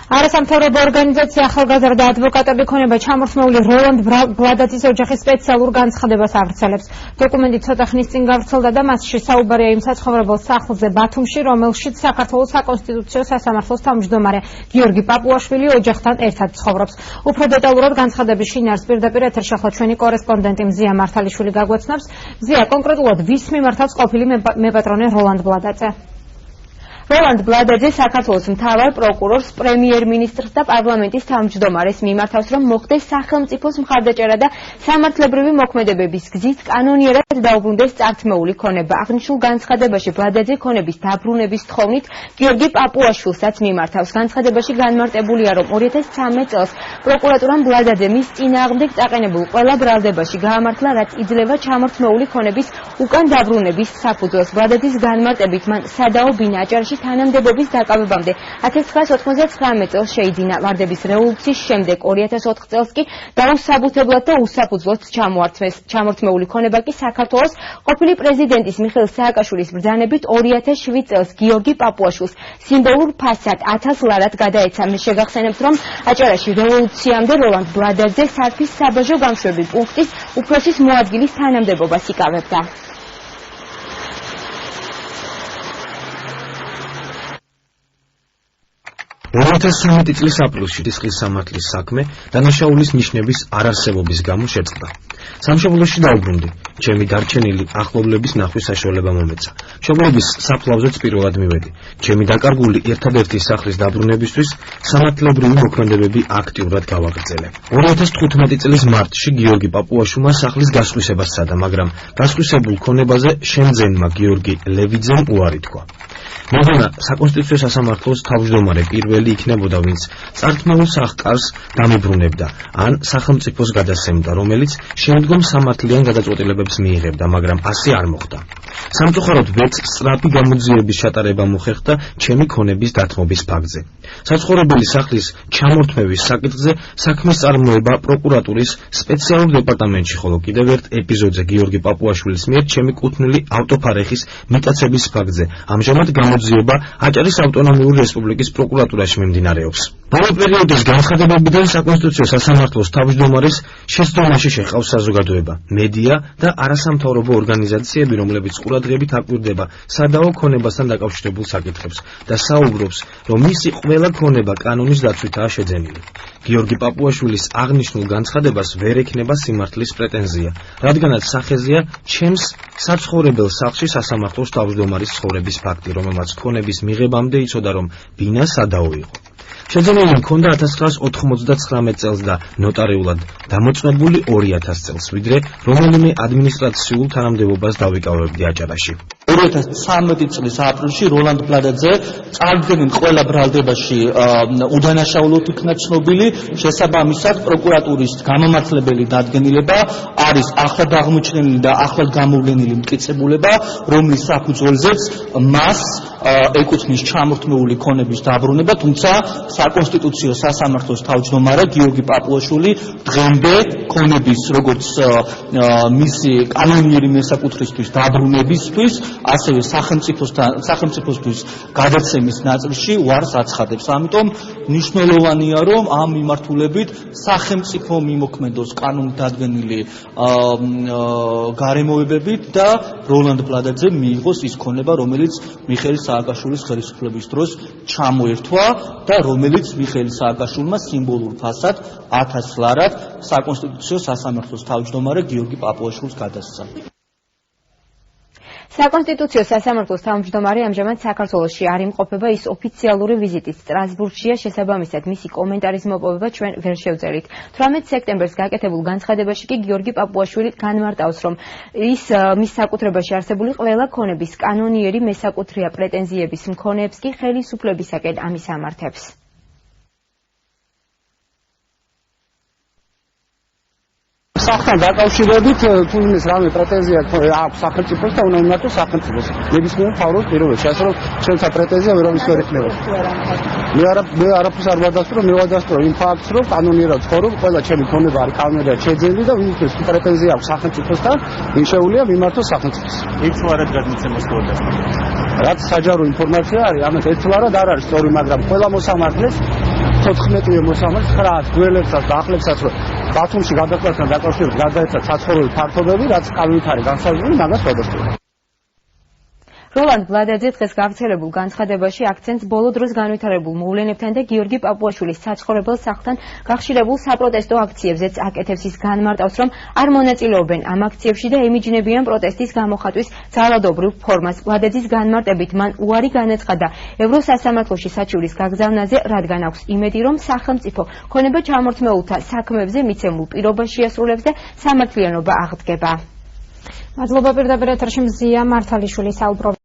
არასამთავრობო ორგანიზაცია ახალგაზრდა ადვოკატები ქონება ჩამორთმეული როლანდ ბლადაძის ოჯახის სპეციალურ განცხადებას ავრცელებს. დოკუმენტი ცოტა ხნის წინ გავრცელდა და მასში საუბარია იმ საცხოვრებელ სახლზე ბათუმში, რომელშიც საქართველოს საკონსტიტუციო სასამართლოს თავმჯდომარე გიორგი პაპუაშვილი ოჯახთან ერთად ცხოვრობს. უფრო დეტალურად განცხადების შინაარსს პირდაპირ ეთერში ახლა ჩვენი კორესპონდენტი მზია მართალიშვილი გაგვაცნობს. მზია, კონკრეტულად ვის მიმართავს ყოფილი მეპატრონე როლანდ ბლადაძე? როლანდ ბლადაძე საქართველოს მთავარ პროკურორს, პრემიერ-მინისტრს და პარლამენტის თავმჯდომარეს მიმართავს, რომ მოხდეს სახელმწიფოს მხარდაჭერა და სამართლებრივი მოქმედებების გზით კანონიერად დაუბრუნდეს წართმეული ქონება. აღნიშნულ განცხადებაში ბლადაძე ქონების დაბრუნების თხოვნით გიორგი პაპუაშვილსაც მიმართავს. განცხადებაში განმარტებულია, რომ 2013 წელს პროკურატურამ ბლადაძე მის წინააღმდეგ წაყენებულ ყველა ბრალდებაში გაამართლა, რაც იძლევა ჩამორთმეული ქონების უკან დაბრუნების საფუძველს. ბლადაძის განმარტებით მან სადაო ბინა აჭარაში თანამდებობის დაკავებამდე 1999 წელს შეიძინა. ვარდების რევოლუციის შემდეგ 2004 წელს კი დაუსაბუთებლად და უსაფუძვლოდ ჩამოართმეს. ჩამორთმეული ქონება კი საქართველოს ყოფილი პრეზიდენტის მიხეილ სააკაშვილის ბრძანებით 2007 წელს გიორგი პაპუაშვილს სიმბოლურ ფასად 1000 ლარად გადაეცა. მე შეგახსენებთ, რომ აჭარაში რევოლუციამდე როლანდ ბლადაძე სარფის საბაჟო გამშვები პუნქტის უფროსის მოადგილის თანამდებობას იკავებდა. 2013 წლის აპრილში ტისხლის სამართლის საქმე დანაშაულის ნიშნების არარსებობის გამო შეწყდა. სამშობლოში დაუბრუნდი. ჩემი დარჩენილი ახლობლების ნახვის საშუალება მომეცა. მშობლების საფლავზეც პირველად მივედი. ჩემი დაკარგული ერთადერთი სახლის დაბრუნებისთვის სამართლებრივი მოქმედებები აქტიურად გავაგრძელე. 2015 წლის მარტში გიორგი პაპუაშვილმა სახლის გასხვისება სცადა, მაგრამ გასხვისებულ ქონებაზე შემძენმა გიორგი ლევიძემ უარი თქვა. მოგონა საკონსტიტუციო სასამართლოს თავმჯდომარე პირველი იქნებოდა, ვინც წართმეულ სახკარს დამებრუნებდა ან სახელმწიფოს გადასცემდა, რომელიც შემდგომ სამართლიან გადაწყვეტილებებს მიიღებდა, მაგრამ ასე არ მოხდა. სამწუხაროდ ვერც სწრაფი გამოძიების ჩატარება მოხერხდა ჩემი ქონების დათმობის ფაქტზე. საცხოვრებელი სახლის ჩამორთმევის საკითხზე საქმის წარმოება პროკურატურის სპეციალურ დეპარტამენტში, ხოლო კიდევ ერთ ეპიზოდზე გიორგი პაპუაშვილის მიერ ჩემი კუთვნილი ავტოფარეხის მიტაცების ფაქტზე ამჟამად გამოძიება აჭარის ავტონომიური რესპუბლიკის პროკურატურაში მიმდინარეობს. ბოლო პერიოდის განცხადებებიდან საკონსტიტუციო სასამართლოს თავმჯდომარის შეცდომაში შეჰყავს საზოგადოება, მედია და არასამთავრობო ორგანიზაციები, რომლებიც ყურადღებით აკვირდება სადაო ქონებასთან დაკავშირებულ საკითხებს და საუბრობს, რომ მისი ყველა ქონება კანონის დაცვითაა შეძენილი. გიორგი პაპუაშვილის აღნიშნულ განცხადებას ვერ ექნება სიმართლის პრეტენზია, რადგანაც სახეზეა ჩემს საცხოვრებელ სახლში სასამართლოს თავმჯდომარის ცხოვრების ფაქტი, რომელმაც ქონების მიღებამდე იცოდა, რომ ბინა სადაო იყო. შეძენილი მქონდა 1999 წელს და ნოტარიულად დამოწმებული 2000 წელს, ვიდრე რომელიმე ადმინისტრაციულ თანამდებობას დავიკავებდი აჭარაში. 2013 წლის აპრილში როლანდ ბლადაძე წარდგენილ ყველა ბრალდებაში უდანაშაულოდ იქნა ცნობილი. შესაბამისად პროკურატურის გამომართლებელი დადგენილება არის ახლად აღმოჩენილი და ახლად გამოვლენილი მტკიცებულება, რომლის საფუძველზეც მას ეკუთვნის ჩამორთმეული ქონების დაბრუნება, თუმცა საკონსტიტუციო სასამართლოს თავმჯდომარე გიორგი პაპუაშვილი დღემდე ქონების როგორც მისი კანონიერი მესაკუთრისთვის დაბრუნებისთვის, ასევე სახელმწიფოსთვის გადაცემის ნაწილში უარს აცხადებს. ამიტომ მნიშვნელოვანია, რომ ამ მიმართულებით სახელმწიფო მიმოქმედოს კანონით დადგენილი გარემოებებით და როლანდ ბლადაძემ მიიღოს ის ქონება, რომელიც მიხეილ სააკაშვილის ხელისუფლების დროს ჩამოერთვა და რომელიც მიხეილ სააკაშვილმა სიმბოლურ ფასად 1000 ლარად საკონსტიტუციო სასამართლოს თავმჯდომარე გიორგი პაპუაშვილს გადასცა. საკონსტიტუციო სასამართლოს თავმჯდომარე ამჟამად საქართველოში არ იმყოფება, ის ოფიციალური ვიზიტით სტრასბურგშია, შესაბამისად მისი კომენტარის მოპოვება ჩვენ ვერ შევძელით. 18 სექტემბერს გაკეთებულ განცხადებაში კი გიორგი პაპუაშვილი განმარტავს, რომ ის მის საკუთრებაში არსებული ყველა ქონების კანონიერი მესაკუთრეა, პრეტენზიების მქონეებს კი ხელისუფლებისაკენ ამის ამართებს. სახთან დაკავშირებით თუ იმის რამე პრეტენზია აქვს სახელმწიფოს და უნდა იმართოს სახელმწიფოს. ნებისმიერ მთავრობას პირობებში, ასე რომ ჩვენცა პრეტენზია ვერავის ვერ ექნება. მე არაფერს არ ვადასტრო, მე ვადასტრო იმ ფაქტს, რომ კანონიერად ცხოვრობ, ყველა ჩემი ქონება არის კანონიერად შეძენილი და ვინც პრეტენზია აქვს სახელმწიფოსთან, ის შეუძლია მიმართოს სახელმწიფოს. ერთგვარად გადმოცემას გქონდა. რაც საჯარო ინფორმაცია არის, ამას ერთგვარად არ არის სწორი, მაგრამ ყველა მოსამართლეს 14-ე მოსამართს 900 გველებსაც და ახლებსაც რომ ბათუმში გადასვლასთან დაკავშირებით გადაეცა საცხოვრებელი ფართობები, რაც კალვითარი განსაზღვრული მაგას ვადასტურებთ. როლანდ ბლადაძე დღეს გავრცელებულ განცხადებაში აქცენტს ბოლო დროს განვითარებულ მოვლენებთან და გიორგი პაპუაშვილის საცხოვრებელ სახლთან გახშირებულ საპროტესტო აქციებზეც აკეთებს. ის განმარტავს, რომ არ მონაწილეობენ ამ აქციებში და ემიჯნებიან პროტესტის გამოხატვის ძალადობრივ ფორმას. ბლადაძის განმარტებით მან უარი განაცხადა ევროსასამართლოში საჩივრის გაგზავნაზე, რადგან აქვს იმედი, რომ სახელმწიფო ქონება ჩამორთმეულთა საქმეებზე მიცემულ პირობას შეასრულებს და სამართლიანობა აღდგება. მადლობა პირდაპირ ეთერში მზია მართალიშვილი საუბრობდა.